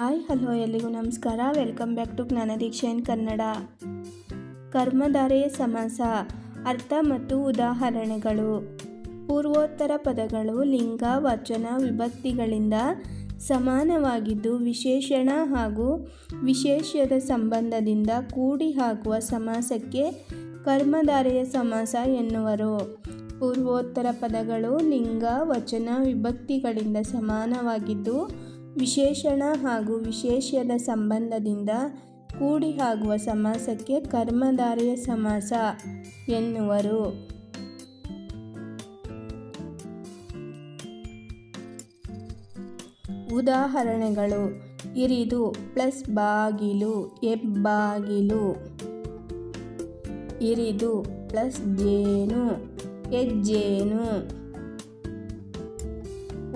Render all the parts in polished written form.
Hi hello ಎಲ್ಲಿಗೂ ನಮಸ್ಕಾರ. Welcome back to ಜ್ಞಾನದೀಕ್ಷೆ ಇನ್ ಕನ್ನಡ. ಕರ್ಮಧಾರೆಯ ಸಮಾಸ, ಅರ್ಥ ಮತ್ತು ಉದಾಹರಣೆಗಳು. ಪೂರ್ವೋತ್ತರ ಪದಗಳು ಲಿಂಗ, ವಚನ, ವಿಭಕ್ತಿಗಳಿಂದ ಸಮಾನವಾಗಿದ್ದು ವಿಶೇಷಣ ಹಾಗೂ ವಿಶೇಷ್ಯದ ಸಂಬಂಧದಿಂದ ಕೂಡಿ ಆಗುವ ಸಮಾಸಕ್ಕೆ ಕರ್ಮಧಾರೆಯ ಸಮಾಸ ಎನ್ನುವರು. ಪೂರ್ವೋತ್ತರ ಪದಗಳು ಲಿಂಗ, ವಚನ, ವಿಭಕ್ತಿಗಳಿಂದ ಸಮಾನವಾಗಿದ್ದು ವಿಶೇಷಣ ಹಾಗೂ ವಿಶೇಷ್ಯದ ಸಂಬಂಧದಿಂದ ಕೂಡಿ ಆಗುವ ಸಮಾಸಕ್ಕೆ ಕರ್ಮಧಾರೆಯ ಸಮಾಸ ಎನ್ನುವರು. ಉದಾಹರಣೆಗಳು: ಇರಿದು ಪ್ಲಸ್ ಬಾಗಿಲು, ಹೆಬ್ಬಾಗಿಲು. ಇರಿದು ಪ್ಲಸ್ ಜೇನು, ಹೆಜ್ಜೇನು.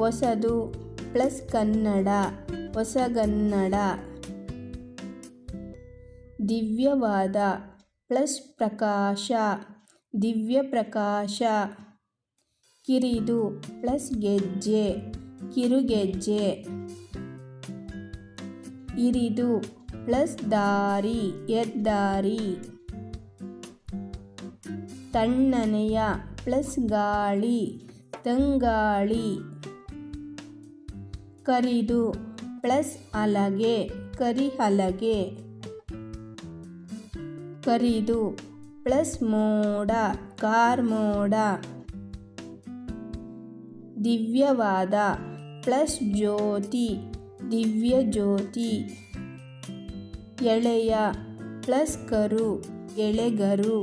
ಹೊಸದು ಪ್ಲಸ್ ಕನ್ನಡ, ಹೊಸಗನ್ನಡ. ದಿವ್ಯವಾದ ಪ್ಲಸ್ ಪ್ರಕಾಶ, ದಿವ್ಯ ಪ್ರಕಾಶ. ಕಿರಿದು ಪ್ಲಸ್ ಗೆಜ್ಜೆ, ಕಿರುಗೆಜ್ಜೆ. ಇರಿದು ಪ್ಲಸ್ ದಾರಿ, ಹೆದ್ದಾರಿ. ತಣ್ಣನೆಯ ಪ್ಲಸ್ ಗಾಳಿ, ತಂಗಾಳಿ. ಕರಿದು ಪ್ಲಸ್ ಹಲಗೆ, ಕರಿಹಲಗೆ. ಕರಿದು ಪ್ಲಸ್ ಮೋಡ, ಕಾರ್ಮೋಡ. ದಿವ್ಯವಾದ ಪ್ಲಸ್ ಜ್ಯೋತಿ, ದಿವ್ಯ ಜ್ಯೋತಿ. ಎಳೆಯ ಪ್ಲಸ್ ಕರು, ಎಳೆಗರು.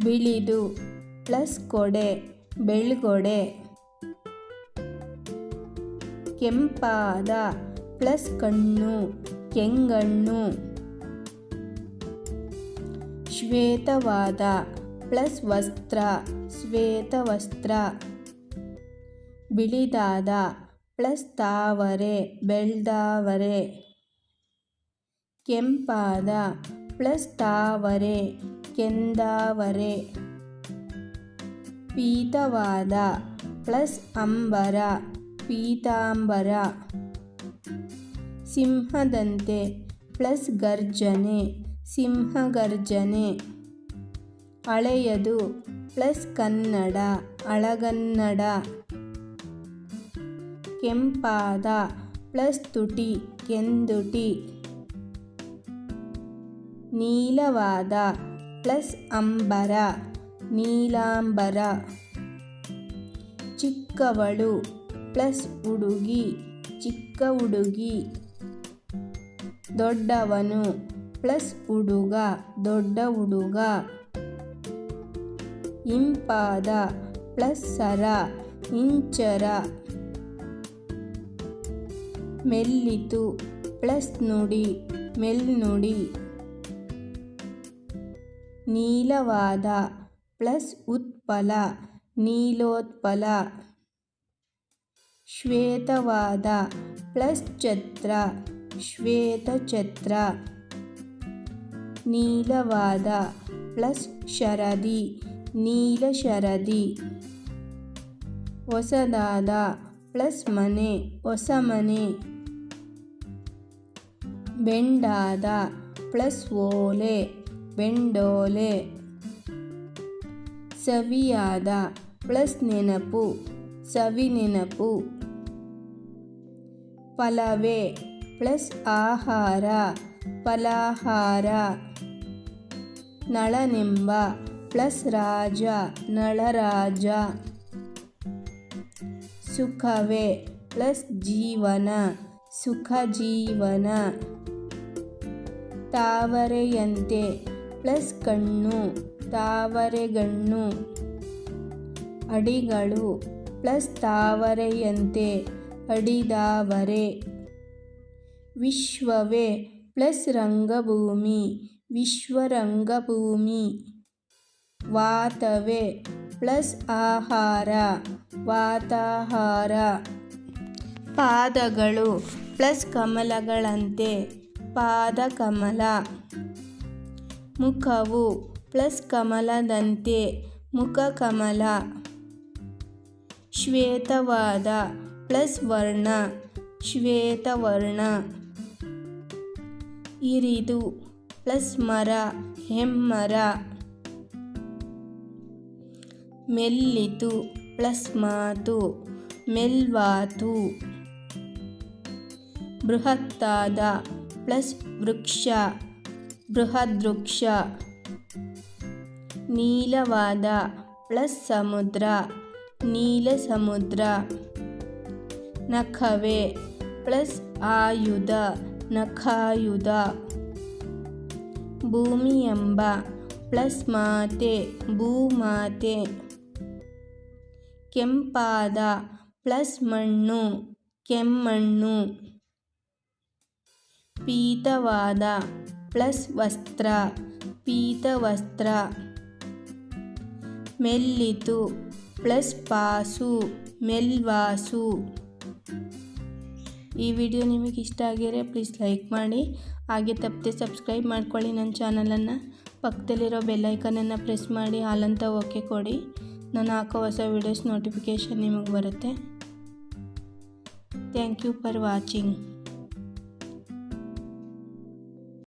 ಬಿಳಿದು ಪ್ಲಸ್ ಕೊಡೆ, ಬೆಳ್ಗೊಡೆ. ಕೆಂಪಾದ ಪ್ಲಸ್ ಕಣ್ಣು, ಕೆಂಗಣ್ಣು. ಶ್ವೇತವಾದ ಪ್ಲಸ್ ವಸ್ತ್ರ, ಶ್ವೇತವಸ್ತ್ರ. ಬಿಳಿದಾದ ಪ್ಲಸ್ ತಾವರೆ, ಬೆಳ್ದಾವರೆ. ಕೆಂಪಾದ ಪ್ಲಸ್ ತಾವರೆ, ಕೆಂದಾವರೆ. ಪೀತವಾದ ಪ್ಲಸ್ ಅಂಬರ, ಪೀತಾಂಬರ. ಸಿಂಹದಂತೆ ಪ್ಲಸ್ ಗರ್ಜನೆ, ಸಿಂಹಗರ್ಜನೆ. ಹಳೆಯದು ಪ್ಲಸ್ ಕನ್ನಡ, ಹಳಗನ್ನಡ. ಕೆಂಪಾದ ಪ್ಲಸ್ ತುಟಿ, ಕೆಂದುಟಿ. ನೀಲವಾದ ಪ್ಲಸ್ ಅಂಬರ, ನೀಲಾಂಬರ. ಚಿಕ್ಕವಳು ಪ್ಲಸ್ ಹುಡುಗಿ, ಚಿಕ್ಕ ಹುಡುಗಿ. ದೊಡ್ಡವನು ಪ್ಲಸ್ ಹುಡುಗ, ದೊಡ್ಡ ಹುಡುಗ. ಇಂಪಾದ ಪ್ಲಸ್ ಸರ, ಇಂಚರ. ಮೆಲ್ಲಿತು ಪ್ಲಸ್ ನುಡಿ, ಮೆಲ್ನುಡಿ. ನೀಲವಾದ ಪ್ಲಸ್ ಉತ್ಪಲ, ನೀಲೋತ್ಪಲ. ಶ್ವೇತವಾದ ಪ್ಲಸ್ ಛತ್ರ, ಶ್ವೇತಛತ್ರ. ನೀಲವಾದ ಪ್ಲಸ್ ಶರದಿ, ನೀಲಶರದಿ. ಹೊಸದಾದ ಪ್ಲಸ್ ಮನೆ, ಹೊಸಮನೆ. ಬೆಂಡಾದ ಪ್ಲಸ್ ಓಲೆ, ಬೆಂಡೋಲೆ. ಸವಿಯಾದ ಪ್ಲಸ್ ನೆನಪು, ಸವಿನೆನಪು. ಫಲವೇ ಪ್ಲಸ್ ಆಹಾರ, ಫಲಾಹಾರ. ನಳನೆಂಬ ಪ್ಲಸ್ ರಾಜ, ನಳರಾಜ. ಸುಖವೇ ಪ್ಲಸ್ ಜೀವನ, ಸುಖಜೀವನ. ತಾವರೆಯಂತೆ ಪ್ಲಸ್ ಕಣ್ಣು, ತಾವರೆಗಣ್ಣು. ಅಡಿಗಳು ಪ್ಲಸ್ ತಾವರೆಯಂತೆ, ಅಡಿದಾವರೆ. ವಿಶ್ವವೇ ಪ್ಲಸ್ ರಂಗಭೂಮಿ, ವಿಶ್ವರಂಗಭೂಮಿ. ವಾತವೇ ಪ್ಲಸ್ ಆಹಾರ, ವಾತಾಹಾರ. ಪಾದಗಳು ಪ್ಲಸ್ ಕಮಲಗಳಂತೆ, ಪಾದಕಮಲ. ಮುಖವು ಪ್ಲಸ್ ಕಮಲದಂತೆ, ಮುಖಕಮಲ. ಶ್ವೇತವಾದ ಪ್ಲಸ್ ವರ್ಣ ಶ್ವೇತವರ್ಣ. ಇರಿದು ಪ್ಲಸ್ ಮರ ಹೆಮ್ಮರ. ಮೆಲ್ಲಿತು ಪ್ಲಸ್ ಮಾತು ಮೆಲ್ವಾತು. ಬೃಹತ್ತಾದ ಪ್ಲಸ್ ವೃಕ್ಷ ಬೃಹದ್ವೃಕ್ಷ. ನೀಲವಾದ ಪ್ಲಸ್ ಸಮುದ್ರ ನೀಲ ಸಮುದ್ರ. ನಖವೆ ಪ್ಲಸ್ ಆಯುಧ ನಖಾಯುಧ. ಭೂಮಿ ಎಂಬ ಪ್ಲಸ್ ಮಾತೆ ಭೂಮಾತೆ. ಕೆಂಪಾದ ಪ್ಲಸ್ ಮಣ್ಣು ಕೆಮ್ಮಣ್ಣು. ಪೀತವಾದ ಪ್ಲಸ್ ವಸ್ತ್ರ ಪೀತವಸ್ತ್ರ. ಮೆಲ್ಲಿತು ಪ್ಲಸ್ ಪಾಸು ಮೆಲ್ವಾಸು. ಈ ವಿಡಿಯೋ ನಿಮಗೆ ಇಷ್ಟ ಆಗಿದ್ರೆ ಪ್ಲೀಸ್ ಲೈಕ್ ಮಾಡಿ, ಹಾಗೆ ತಪ್ಪದೆ ಸಬ್ಸ್ಕ್ರೈಬ್ ಮಾಡ್ಕೊಳ್ಳಿ ನನ್ನ ಚಾನಲನ್ನು. ಪಕ್ಕದಲ್ಲಿರೋ ಬೆಲ್ಲೈಕನನ್ನು ಪ್ರೆಸ್ ಮಾಡಿ ಹಾಲಂತ ಓಕೆ ಕೊಡಿ. ನಾನು ಹಾಕೋ ಹೊಸ ವೀಡಿಯೋಸ್ ನೋಟಿಫಿಕೇಷನ್ ನಿಮಗೆ ಬರುತ್ತೆ. Thank you for watching.